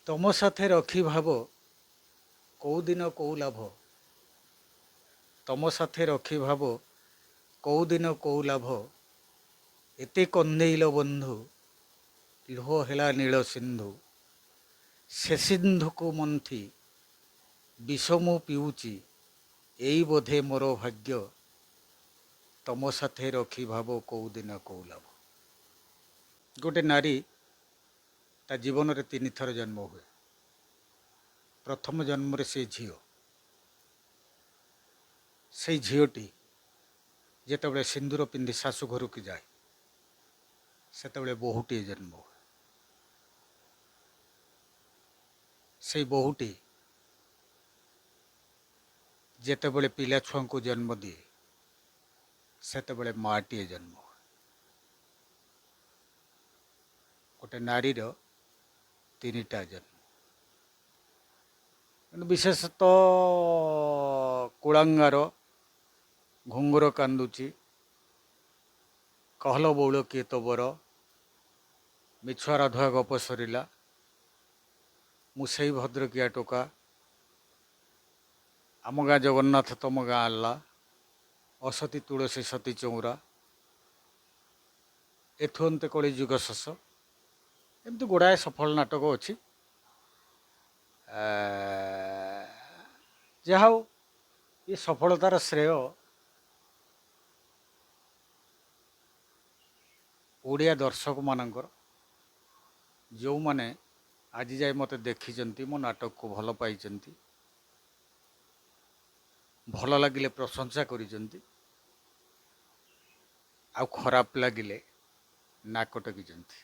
ତମ ସାଥେ ରଖି ଭାବ କୋଉ ଦିନ କୋଉ ଲାଭ। ତମ ସାଥେ ରଖି ଭାବ କୋଉ ଦିନ କୋଉ ଲାଭ। ଏତେ କନ୍ଦେଇଲ ବନ୍ଧୁ ଲୁହ ହେଲା ନୀଳ ସିନ୍ଧୁ। ସେ ସିନ୍ଧୁକୁ ମନ୍ଥି ବିଷ ମୁଁ ପିଉଛି ଏଇ ବୋଧେ ମୋର ଭାଗ୍ୟ। ତମ ସାଥେ ରଖି ଭାବ କୋଉ ଦିନ କୋଉ ଲାଭ। ଗୋଟେ ନାରୀ ତା ଜୀବନରେ 3 ଥର ଜନ୍ମ ହୁଏ। ପ୍ରଥମ ଜନ୍ମରେ ସେ ଝିଅ, ସେଇ ଝିଅଟି ଯେତେବେଳେ ସିନ୍ଦୁର ପିନ୍ଧି ଶାଶୁ ଘରକୁ ଯାଏ ସେତେବେଳେ ବୋହୂଟିଏ ଜନ୍ମ ହୁଏ। ସେଇ ବୋହୂଟି ଯେତେବେଳେ ପିଲା ଛୁଆଙ୍କୁ ଜନ୍ମ ଦିଏ ସେତେବେଳେ ମାଟିଏ ଜନ୍ମ ହୁଏ। ଗୋଟେ ନାରୀର 3ଟା ଜନ୍ମ। ବିଶେଷତଃ କୁଳାଙ୍ଗାର ଘୁଙ୍ଗୁର କାନ୍ଦୁଛି, କହଲ ବଉଳ କିଏ ତୋବର, ମିଛୁଆ ରାଧୁଆ ଗପ ସରିଲା, ମୁଁ ସେଇ ଭଦ୍ରକିଆ ଟୋକା, ଆମ ଗାଁ ଜଗନ୍ନାଥ ତମ ଗାଁ ଆଲ୍ଲା, ଅସତୀ ତୁଳସୀ ସତୀ ଚଉରା, ଏଥୁ ଅନ୍ତେ କଳି ଯୁଗ ଶେଷ। ଏମିତି ଗୁଡ଼ାଏ ସଫଳ ନାଟକ ଅଛି। ଯାହା ହଉ ଏ ସଫଳତାର ଶ୍ରେୟ ଓଡ଼ିଆ ଦର୍ଶକମାନଙ୍କର, ଯେଉଁମାନେ ଆଜି ଯାଏ ମୋତେ ଦେଖିଛନ୍ତି, ମୋ ନାଟକକୁ ଭଲ ପାଇଛନ୍ତି, ଭଲ ଲାଗିଲେ ପ୍ରଶଂସା କରିଛନ୍ତି, ଆଉ ଖରାପ ଲାଗିଲେ ନାକ ଟେକିଛନ୍ତି।